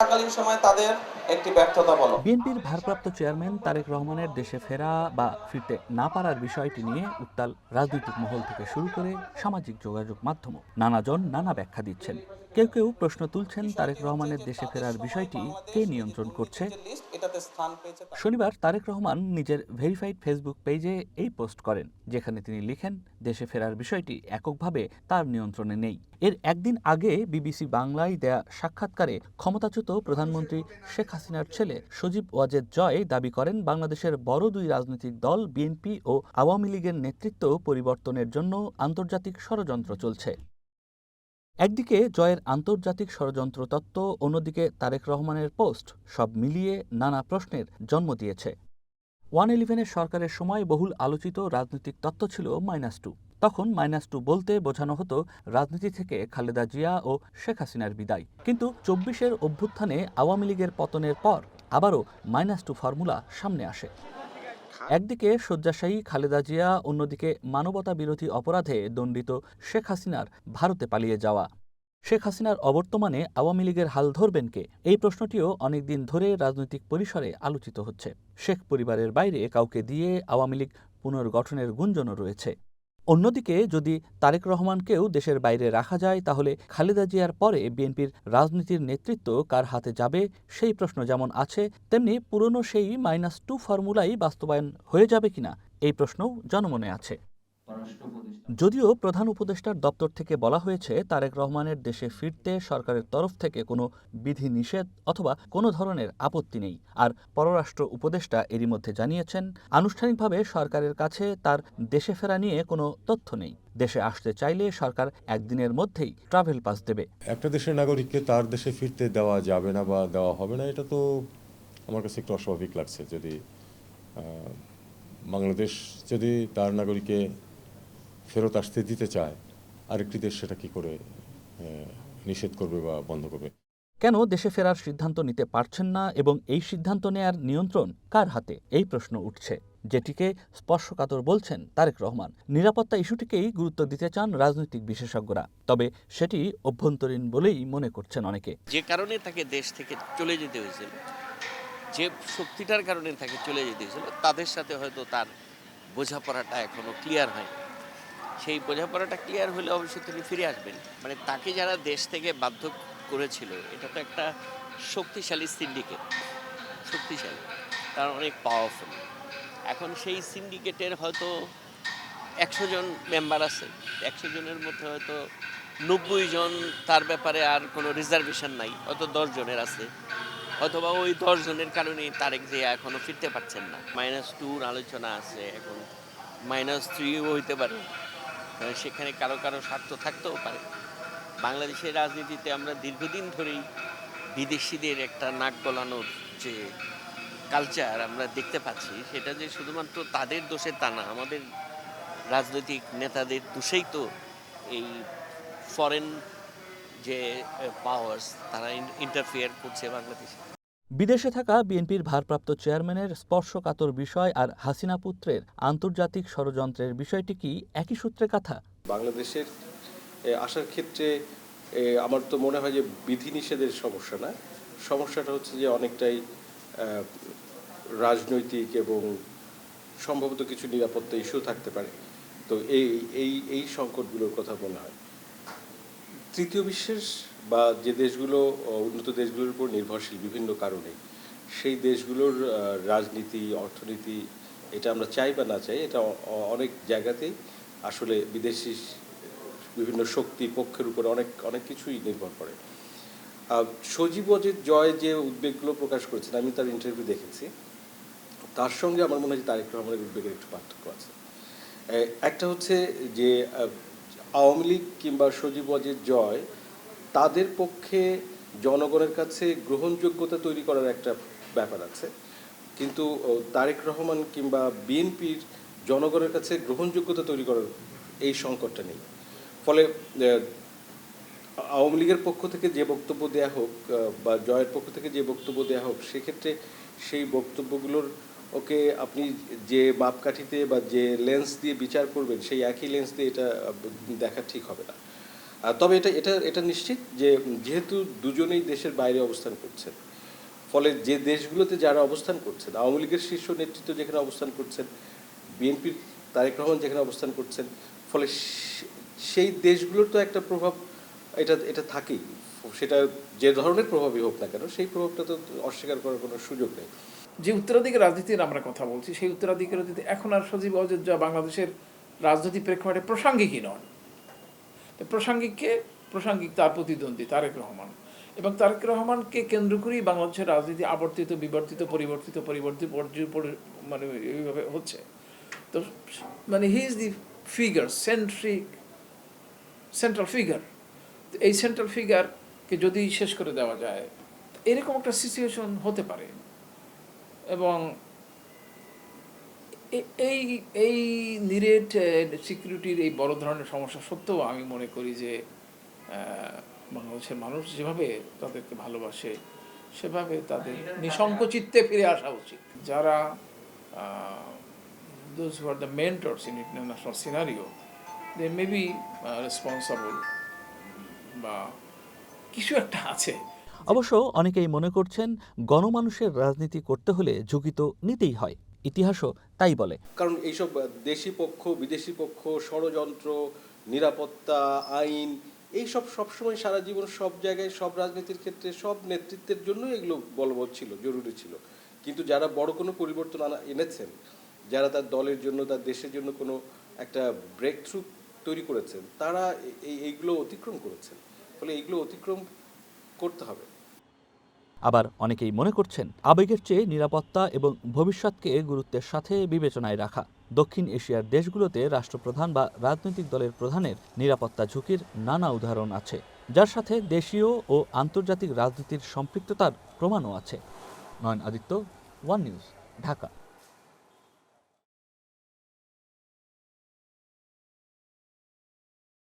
থাকালীন সময় তাদের একটি ব্যর্থতা বলো। বিএনপির ভারপ্রাপ্ত চেয়ারম্যান তারেক রহমানের দেশে ফেরা বা ফিরতে না পারার বিষয়টি নিয়ে উত্তাল রাজনৈতিক মহল থেকে শুরু করে সামাজিক যোগাযোগ মাধ্যমও নানাজন নানা ব্যাখ্যা দিচ্ছেন। কেউ কেউ প্রশ্ন তুলছেন তারেক রহমানের দেশে ফেরার বিষয়টি কে নিয়ন্ত্রণ করছে। লিস্ট এটাতে স্থান পেয়েছে। শনিবার তারেক রহমান নিজের ভেরিফাইড ফেসবুক পেজে এই পোস্ট করেন, যেখানে তিনি লিখেন, দেশে ফেরার বিষয়টি এককভাবে তার নিয়ন্ত্রণে নেই। এর একদিন আগে বিবিসি বাংলায় দেয়া সাক্ষাৎকারে ক্ষমতাচ্যুত প্রধানমন্ত্রী শেখ হাসিনার ছেলে সজীব ওয়াজেদ জয় দাবি করেন, বাংলাদেশের বড় দুই রাজনৈতিক দল বিএনপি ও আওয়ামী লীগের নেতৃত্ব পরিবর্তনের জন্য আন্তর্জাতিক ষড়যন্ত্র চলছে। একদিকে জয়ের আন্তর্জাতিক ষড়যন্ত্র তত্ত্ব, অন্যদিকে তারেক রহমানের পোস্ট, সব মিলিয়ে নানা প্রশ্নের জন্ম দিয়েছে। 111-এর সরকারের সময় বহুল আলোচিত রাজনৈতিক তত্ত্ব ছিল -2। তখন -2 বলতে বোঝানো হতো রাজনীতি থেকে খালেদা জিয়া ও শেখ হাসিনার বিদায়। কিন্তু 24-এর অভ্যুত্থানে আওয়ামী লীগের পতনের পর আবারও -2 ফর্মুলা সামনে আসে। একদিকে শয্যাশায়ী খালেদা জিয়া, অন্যদিকে মানবতা বিরোধী অপরাধে দণ্ডিত শেখ হাসিনার ভারতে পালিয়ে যাওয়া। শেখ হাসিনার অবর্তমানে আওয়ামী লীগের হাল ধরবেন কে? এই প্রশ্নটিও অনেকদিন ধরে রাজনৈতিক পরিসরে আলোচিত হচ্ছে। শেখ পরিবারের বাইরে কাউকে দিয়ে আওয়ামী লীগ পুনর্গঠনের গুঞ্জনও রয়েছে। অন্যদিকে যদি তারেক রহমানকেও দেশের বাইরে রাখা যায়, তাহলে খালেদা জিয়ার পরে বিএনপির রাজনীতির নেতৃত্ব কার হাতে যাবে, সেই প্রশ্ন যেমন আছে, তেমনি পুরনো সেই -2 ফর্মুলাই বাস্তবায়ন হয়ে যাবে কিনা, এই প্রশ্নও জনমনে আছে। যদিও প্রধান উপদেষ্টার দপ্তর থেকে বলা হয়েছে, তারেক রহমানের দেশে ফিরতে সরকারের তরফ থেকে কোনো বিধিনিষেধ অথবা কোনো ধরনের আপত্তি নেই। আর পররাষ্ট্র উপদেষ্টা এরই মধ্যে জানিয়েছেন, আনুষ্ঠানিকভাবে সরকারের কাছে তার দেশে ফেরা নিয়ে কোনো তথ্য নেই। দেশে আসতে চাইলে সরকার একদিনের মধ্যেই ট্রাভেল পাস দেবে। একটা দেশের নাগরিককে তার দেশে ফিরতে দেওয়া যাবে না বা দেওয়া হবে না, এটা তো আমার কাছে একটু অস্বাভাবিক লাগছে। যদি বাংলাদেশ যদি তার নাগরিককে ফেরত আসতে দিতে চায়, আরেকটি দেশ সেটা কি করে নিষেধ করবে বা বন্ধ করবে? কেন দেশে ফেরার সিদ্ধান্ত নিতে পারছেন না এবং এই সিদ্ধান্ত নেয়ার নিয়ন্ত্রণ কার হাতে, এই প্রশ্ন উঠছে, যেটিকে স্পর্শকাতর বলছেন তারেক রহমান। নিরাপত্তা ইস্যুটিকেই গুরুত্ব দিতে চান রাজনৈতিক বিশেষজ্ঞরা, তবে সেটি অভ্যন্তরীণ বলেই মনে করছেন অনেকে। যে কারণে তাকে দেশ থেকে চলে যেতে হয়েছিল, যে শক্তিটার কারণে তাকে চলে যেতে হয়েছিল, তাদের সাথে হয়তো তার বোঝাপড়াটা এখনো ক্লিয়ার হয়নি। সেই বোঝাপড়াটা ক্লিয়ার হলে অবশ্যই তিনি ফিরে আসবেন। মানে তাকে যারা দেশ থেকে বাধ্য করেছিল, এটা তো একটা শক্তিশালী সিন্ডিকেট, শক্তিশালী, তার অনেক পাওয়ারফুল। এখন সেই সিন্ডিকেটের হয়তো 100 জন মেম্বার আছে, 100 জনের মধ্যে হয়তো 90 জন তার ব্যাপারে আর কোনো রিজার্ভেশন নাই, হয়তো 10 জনের আছে, অথবা ওই 10 জনের কারণেই তারেক জিয়া এখনো ফিরতে পারছেন না। -2 আলোচনা আছে, এখন -3ও হইতে পারে। সেখানে কারো কারো স্বার্থ থাকতেও পারে। বাংলাদেশের রাজনীতিতে আমরা দীর্ঘদিন ধরেই বিদেশিদের একটা নাক গলানোর যে কালচার আমরা দেখতে পাচ্ছি, সেটা যে শুধুমাত্র তাদের দোষে তা না, আমাদের রাজনৈতিক নেতাদের দোষেই তো এই ফরেন যে পাওয়ার্স তারা ইন্টারফেয়ার করছে বাংলাদেশে। বিদেশে থাকা বিএনপির ভারপ্রাপ্ত চেয়ারম্যানের স্পর্শকাতর বিষয় আর হাসিনা পুত্রের আন্তর্জাতিক ষড়যন্ত্রের বিষয়টি কি একই সূত্রে গাঁথা? বাংলাদেশের আসার ক্ষেত্রে আমার তো মনে হয় যে বিধিনিষেধের সমস্যা না, সমস্যাটা হচ্ছে যে অনেকটাই রাজনৈতিক এবং সম্ভবত কিছু নিরাপত্তা ইস্যু থাকতে পারে। তো এই সংকটগুলোর কথা মনে হয়। তৃতীয় বিশ্বের বা যে দেশগুলো উন্নত দেশগুলোর উপর নির্ভরশীল বিভিন্ন কারণে, সেই দেশগুলোর রাজনীতি, অর্থনীতি, এটা আমরা চাই বা না চাই, এটা অনেক জায়গাতেই আসলে বিদেশি বিভিন্ন শক্তি পক্ষের উপর অনেক অনেক কিছুই নির্ভর করে। সজীব ওয়াজেদ জয় যে উদ্বেগগুলো প্রকাশ করেছেন, আমি তার ইন্টারভিউ দেখেছি, তার সঙ্গে আমার মনে হয় যে তারেক রহমানের উদ্বেগের একটু পার্থক্য আছে। একটা হচ্ছে যে আওয়ামী লীগ কিংবা সজীব ওয়াজেদ জয়, তাদের পক্ষে জনগণের কাছে গ্রহণযোগ্যতা তৈরি করার একটা ব্যাপার আছে, কিন্তু তারেক রহমান কিংবা বিএনপির জনগণের কাছে গ্রহণযোগ্যতা তৈরি করার এই সংকটটা নেই। ফলে আওয়ামী লীগের পক্ষ থেকে যে বক্তব্য দেয়া হোক বা জয়ের পক্ষ থেকে যে বক্তব্য দেয়া হোক, সেক্ষেত্রে সেই বক্তব্যগুলোর ওকে আপনি যে মাপকাঠিতে বা যে লেন্স দিয়ে বিচার করবেন, সেই একই লেন্স দিয়ে এটা দেখা ঠিক হবে না। তবে এটা এটা এটা নিশ্চিত যে যেহেতু দুজনেই দেশের বাইরে অবস্থান করছেন, ফলে যে দেশগুলোতে যারা অবস্থান করছেন, আওয়ামী লীগের শীর্ষ নেতৃত্ব যেখানে অবস্থান করছেন, বিএনপির তারেক রহমান যেখানে অবস্থান করছেন, ফলে সেই দেশগুলোর তো একটা প্রভাব এটা এটা থাকেই। সেটা যে ধরনের প্রভাবই হোক না কেন, সেই প্রভাবটা তো অস্বীকার করার কোনো সুযোগ নেই। যে উত্তরাধিকার রাজনীতির আমরা কথা বলছি, সেই উত্তরাধিকার রাজনীতি এখন আর সজীব অযোধ্যা বাংলাদেশের রাজনৈতিক প্রেক্ষাপটে প্রাসঙ্গিকই নন। প্রাসঙ্গিক তার প্রতিদ্বন্দ্বী তারেক রহমান, এবং তারেক রহমানকে কেন্দ্র করেই বাংলাদেশের রাজনীতি আবর্তিত বিবর্তিত পরিবর্তিত মানে এইভাবে হচ্ছে। তো মানে he is the figure, central figure. এই সেন্ট্রাল ফিগারকে যদি শেষ করে দেওয়া যায়, এরকম একটা সিচুয়েশন হতে পারে। এবং এই নিরেট সিকিউরিটির এই বড় ধরনের সমস্যা সত্ত্বেও আমি মনে করি যে বাংলাদেশের মানুষ যেভাবে তাদেরকে ভালোবাসে, সেভাবে তাদের নিঃসংকোচিত্তে ফিরে আসা উচিত। যারা those who are the mentors in international scenario, they may be responsible বা কিছু একটা আছে। অবশ্য অনেকেই মনে করছেন গণমানুষের রাজনীতি করতে হলে ঝুঁকি তো নিতেই হয়, ইতিহাসও তাই বলে। কারণ এইসব দেশি পক্ষ, বিদেশি পক্ষ, ষড়যন্ত্র, নিরাপত্তা, আইন, এইসব সবসময় সারা জীবন সব জায়গায় সব রাজনীতির ক্ষেত্রে সব নেতৃত্বের জন্য এগুলো বলবৎ ছিল, জরুরি ছিল। কিন্তু যারা বড় কোনো পরিবর্তন এনেছেন, যারা তার দলের জন্য, তার দেশের জন্য কোনো একটা ব্রেক থ্রু তৈরি করেছেন, তারা এইগুলো অতিক্রম করেছেন। ফলে এইগুলো অতিক্রম করতে হবে। আবার অনেকেই মনে করছেন আবেগের চেয়ে নিরাপত্তা এবং ভবিষ্যৎকে গুরুত্বের সাথে বিবেচনায় রাখা। দক্ষিণ এশিয়ার দেশগুলোতে রাষ্ট্রপ্রধান বা রাজনৈতিক দলের প্রধানের নিরাপত্তা ঝুঁকির নানা উদাহরণ আছে, যার সাথে দেশীয় ও আন্তর্জাতিক রাজনীতির সম্পৃক্ততার প্রমাণও আছে। নয়ন আদিত্য, ওয়ান নিউজ, ঢাকা।